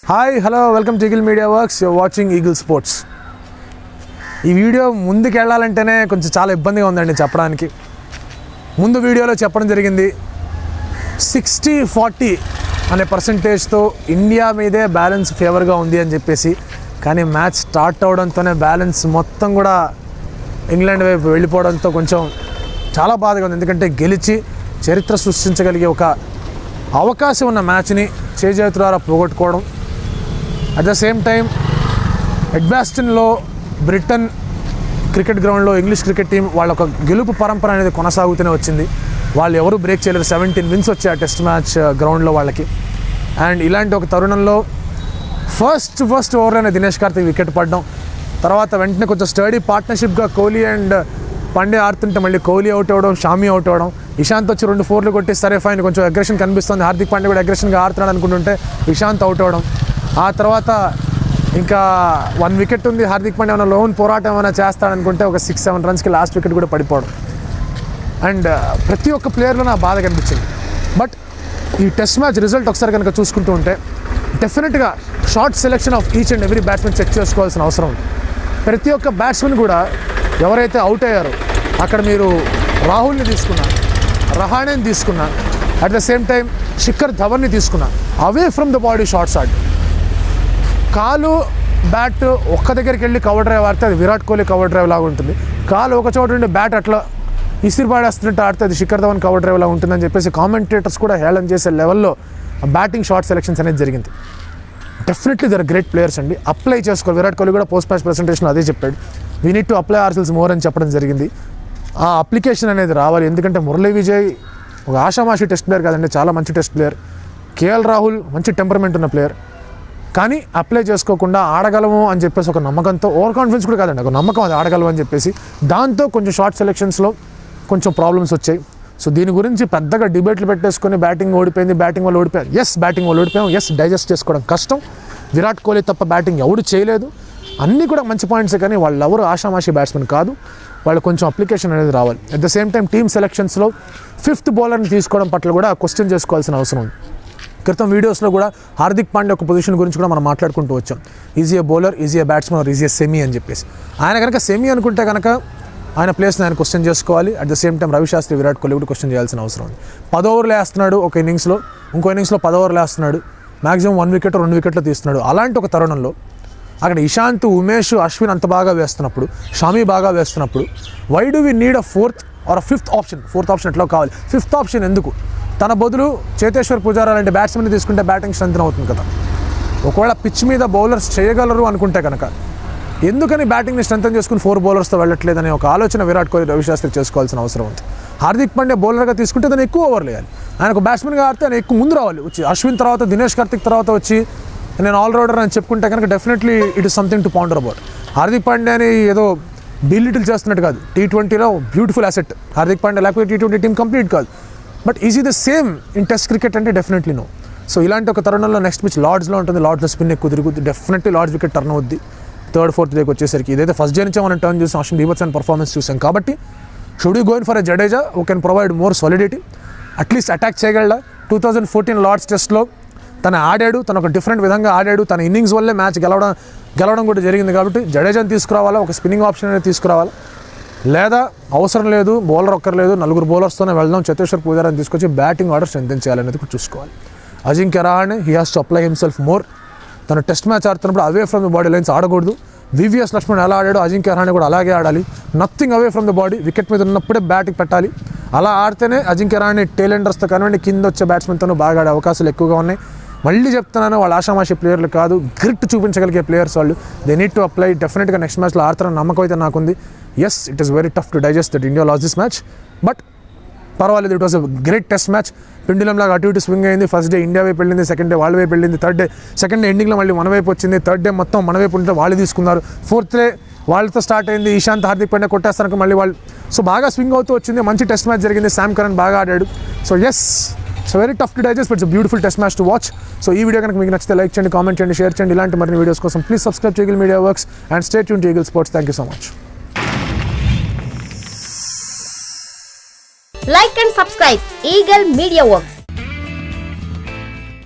Hi hello welcome to eagle media works. You're watching eagle sports. ఈ video ముందుకు వెళ్ళాలంటేనే కొంచెం చాలా ఇబ్బందిగా ఉందండి చెప్పడానికి. ముందు వీడియోలో చెప్పడం జరిగింది 60-40 అనే పర్సంటేజ్తో ఇండియా మీదే బ్యాలెన్స్ ఫేవర్గా ఉంది అని చెప్పేసి. కానీ మ్యాచ్ స్టార్ట్ అవడంతోనే బ్యాలెన్స్ మొత్తం కూడా ఇంగ్లాండ్ వైపు వెళ్ళిపోవడంతో కొంచెం చాలా బాధగా ఉంది. ఎందుకంటే గెలిచి చరిత్ర సృష్టించగలిగే ఒక అవకాశం ఉన్న మ్యాచ్ని చేజేతు ద్వారా పోగొట్టుకోవడం. అట్ ద సేమ్ టైం ఎడ్బాస్టన్లో బ్రిటన్ క్రికెట్ గ్రౌండ్లో ఇంగ్లీష్ క్రికెట్ టీం వాళ్ళ ఒక గెలుపు పరంపర అనేది కొనసాగుతూనే వచ్చింది. వాళ్ళు ఎవరు బ్రేక్ చేయలేరు. 17 విన్స్ వచ్చాయి ఆ టెస్ట్ మ్యాచ్ గ్రౌండ్లో వాళ్ళకి. అండ్ ఇలాంటి ఒక తరుణంలో ఫస్ట్ ఓవర్లోనే దినేష్ కార్తిక్ వికెట్ పడడం, తర్వాత వెంటనే కొంచెం స్టడీ పార్ట్నర్షిప్గా కోహ్లీ అండ్ పాండే ఆడుతుంటే మళ్ళీ కోహ్లీ అవుట్ అవ్వడం, షామీ అవుట్ అవ్వడం, ఇషాంత్ వచ్చి 2 4 కొట్టి సరే ఫైన్ కొంచెం అగ్రెషన్ కనిపిస్తుంది, హార్దిక్ పాండే కూడా అగ్రెషన్గా ఆడుతున్నాడు అనుకుంటుంటే ఇషాంత్ అవుట్ అవ్వడం. ఆ తర్వాత ఇంకా 1 వికెట్ ఉంది, హార్దిక్ పాండే ఏమైనా లోన్ పోరాటం ఏమైనా చేస్తాడనుకుంటే ఒక 6-7 రన్స్కి లాస్ట్ వికెట్ కూడా పడిపోవడం. అండ్ ప్రతి ఒక్క ప్లేయర్లో నా బాధ కనిపించింది. బట్ ఈ టెస్ట్ మ్యాచ్ రిజల్ట్ ఒకసారి కనుక చూసుకుంటూ ఉంటే డెఫినెట్గా shot selection of each and every batsmen check చేసుకోవాల్సిన అవసరం ఉంది. ప్రతి ఒక్క బ్యాట్స్మెన్ కూడా ఎవరైతే అవుట్ అయ్యారో అక్కడ మీరు రాహుల్ని తీసుకున్నా, రహానేని తీసుకున్నా, at the same time Shikhar ధవన్ని తీసుకున్నా, away from the body shots ఆడి కాలు బ్యాట్ ఒక్క దగ్గరికి వెళ్ళి కవర్ డ్రైవ్ ఆడితే అది విరాట్ కోహ్లీ కవర్ డ్రైవ్ లాగా ఉంటుంది. కాలు ఒక చోట ఉండి బ్యాట్ అట్లా ఇసిరి పాడేస్తున్నట్టు ఆడితే అది శిఖర్ ధవన్ కవర్ డ్రైవ్ లాగా ఉంటుందని చెప్పేసి కామెంటేటర్స్ కూడా హేళన చేసే లెవెల్లో బ్యాటింగ్ షార్ట్ సెలెక్షన్స్ అనేది జరిగింది. డెఫినెట్లీ దర్ గ్రేట్ ప్లేయర్స్ అండి. అప్లై చేసుకోవాలి. విరాట్ కోహ్లీ కూడా పోస్ట్ మ్యాచ్ ప్రెజెంటేషన్లో అదే చెప్పాడు, we need to apply ourselves more అని చెప్పడం జరిగింది. ఆ అప్లికేషన్ అనేది రావాలి. ఎందుకంటే మురళీ విజయ్ ఒక ఆషామాషి టెస్ట్ ప్లేయర్ కాదండి, చాలా మంచి టెస్ట్ ప్లేయర్. కేఎల్ రాహుల్ మంచి టెంపర్మెంట్ ఉన్న ప్లేయర్. కానీ అప్లై చేసుకోకుండా ఆడగలము అని చెప్పేసి ఒక నమ్మకంతో, ఓవర్ కాన్ఫిడెన్స్ కూడా కాదండి, ఒక నమ్మకం అది ఆడగలము అని చెప్పేసి, దాంతో కొంచెం షార్ట్ సెలెక్షన్స్లో కొంచెం ప్రాబ్లమ్స్ వచ్చాయి. సో దీని గురించి పెద్దగా డిబేట్లు పెట్టేసుకొని బ్యాటింగ్ ఓడిపోయింది, బ్యాటింగ్ వాళ్ళు ఓడిపోయారు. బ్యాటింగ్ వాళ్ళు ఓడిపోయాం. డైజెస్ట్ చేసుకోవడం కష్టం. విరాట్ కోహ్లీ తప్ప బ్యాటింగ్ ఎవడు చేయలేదు. అన్నీ కూడా మంచి పాయింట్సే, కానీ వాళ్ళు ఎవరు ఆషామాషి బ్యాట్స్మెన్ కాదు. వాళ్ళు కొంచెం అప్లికేషన్ అనేది రావాలి. At the same time team సెలెక్షన్స్లో 5th బౌలర్ని తీసుకోవడం పట్ల కూడా క్వశ్చన్ చేసుకోవాల్సిన అవసరం ఉంది. క్రితం వీడియోస్లో కూడా హార్దిక్ పాండే ఒక పొజిషన్ గురించి కూడా మనం మాట్లాడుకుంటూ వచ్చాం. Is he a bowler, is he a batsmen, or is he a semi అని చెప్పేసి. ఆయన కనుక సెమీ అనుకుంటే కనుక ఆయన ప్లేస్ని ఆయన క్వశ్చన్ చేసుకోవాలి. At the same time Ravi Shastri, Virat Kohli కూడా క్వశ్చన్ చేయాల్సిన అవసరం ఉంది. 10 ఓవర్లు వేస్తున్నాడు ఒక ఇన్నింగ్స్లో, ఇంకో ఇన్నింగ్స్లో 10 ఓవర్లు వేస్తున్నాడు, మ్యాక్సిమం 1 వికెట్ 2 వికెట్లు తీస్తున్నాడు. అలాంటి ఒక తరుణంలో అక్కడ ఇషాంత్, ఉమేష్, అశ్విన్ అంత బాగా వేస్తున్నప్పుడు, షామీ బాగా వేస్తున్నప్పుడు, why do we need a 4th or 5th option? 4th option ఎట్లా కావాలి, 5th ఆప్షన్ ఎందుకు? తన బదులు చేతేశ్వర్ పుజారా లాంటి బ్యాట్స్మెన్ తీసుకుంటే బ్యాటింగ్ స్ట్రెంత్ అవుతుంది కదా. ఒకవేళ పిచ్ మీద బౌలర్స్ చేయగలరు అనుకుంటే కనుక ఎందుకని బ్యాటింగ్ని స్ట్రెంత్ చేసుకుని 4 బౌలర్స్తో వెళ్ళట్లేదనే ఒక ఆలోచన విరాట్ కోహ్లీ, రవిశాస్త్రి చేసుకోవాల్సిన అవసరం ఉంది. హార్దిక్ పాండే బౌలర్గా తీసుకుంటే తను ఎక్కువ ఓవర్లు వేయాలి. ఆయనకు బ్యాట్స్మెన్గా ఆడితే ఆయన ఎక్కువ ముందు రావాలి. వచ్చి అశ్విన్ తర్వాత, దినేష్ కార్తిక్ తర్వాత వచ్చి నేను ఆల్రౌండర్ అని చెప్పుకుంటే కనుక definitely it is something to ponder about. Hardik Pandey అని ఏదో బిల్లిటిల్ చేస్తున్నట్టు కాదు. T20లో బ్యూటిఫుల్ అసెట్ హార్దిక్ పాండే, లేకపోతే T20 టీం కంప్లీట్ కాదు. But is the same in test cricket అంటే డెఫినెట్లీ నో. సో ఇలాంటి ఒక తరుణంలో నెక్స్ట్ పిచ్ లార్డ్స్లో ఉంటుంది. లార్డ్స్లో స్పిన్ ఎక్కువ తిరుగుద్ది. డెఫినెట్లీ లార్డ్స్ వికెట్ టర్న్ అవుద్ది 3rd 4th దగ్గర వచ్చేసరికి. ఇదైతే ఫస్ట్ డే నుంచే మనం టర్న్ చూసాం, అశ్విన్ బీభత్సమైన పర్ఫార్మెన్స్ చూసాం. కాబట్టి should you going for a Jadeja who can provide more solidity, at least attack చేయగలడా. 2014 లార్డ్స్ టెస్ట్లో తను ఆడాడు, తను ఒక డిఫరెంట్ విధంగా ఆడాడు. తన ఇన్నింగ్స్ వల్లే మ్యాచ్ గెలవడం కూడా జరిగింది. కాబట్టి జడేజాని తీసుకురావాలా, ఒక స్పిన్నింగ్ ఆప్షన్ అనేది తీసుకురావాలా, లేదా అవసరం లేదు బౌలర్ ఒక్కర్లేదు 4 బౌలర్స్తోనే వెళ్దాం, చేతేశ్వర్ పుజారాని తీసుకొచ్చి బ్యాటింగ్ ఆర్డర్ స్ట్రెంథెన్ చేయాలనేది కూడా చూసుకోవాలి. Ajinkya Rahane he has to apply himself more. తను టెస్ట్ మ్యాచ్ ఆడుతున్నప్పుడు away from the body lines ఆడకూడదు. వివిఎస్ లక్ష్మణ్ ఎలా ఆడాడో అజింక్య రహానే కూడా అలాగే ఆడాలి. Nothing away from the body. Wicket మీద ఉన్నప్పుడే బ్యాటింగ్ పెట్టాలి. అలా ఆడితేనే అజింక్య రహానే టేలెండర్స్తో కానివ్వండి, కింద వచ్చే బ్యాట్స్మెన్తోనూ బాగా ఆడే అవకాశాలు ఎక్కువగా ఉన్నాయి. మళ్ళీ చెప్తున్నాను, వాళ్ళు ఆషామాషి ప్లేయర్లు కాదు, గ్రిట్ చూపించగలిగే ప్లేయర్స్ వాళ్ళు. They need to apply. డెఫినెట్గా నెక్స్ట్ మ్యాచ్లో ఆడతారని నమ్మకం అయితే నాకుంది. It is very tough to digest that India lost this match. But పర్వాలేదు, it was a great test match. Pendulum లాగా అటు ఇటు స్వింగ్ అయింది. ఫస్ట్ డే ఇండియా వైపు వెళ్ళింది, సెకండ్ డే వాళ్ళ వైపు వెళ్ళింది, సెకండ్ డే ఎండింగ్లో మళ్ళీ మన వైపు వచ్చింది, థర్డ్ డే మొత్తం మన వైపు ఉంటే వాళ్ళు తీసుకున్నారు, 4th డే వాళ్ళతో స్టార్ట్ అయింది. ఇషాంత్, హార్దిక్ పాండే కొట్టేస్తానికి మళ్ళీ వాళ్ళు. సో బాగా స్వింగ్ అవుతూ వచ్చింది. మంచి టెస్ట్ మ్యాచ్ జరిగింది. శామ్ కరణ్ బాగా ఆడాడు. So so very tough to digest, but it's beautiful test match to watch. So ఈ వీడియో కనుక మీకు నచ్చితే లైక్ చేయండి, కామెంట్ చేయండి, షేర్ చేయండి. ఇలాంటి మరిన్ని వీడియోస్ కోసం please subscribe to eagle media works and stay tune to eagle sports. Thank you so much. Like and subscribe Eagle Media Works.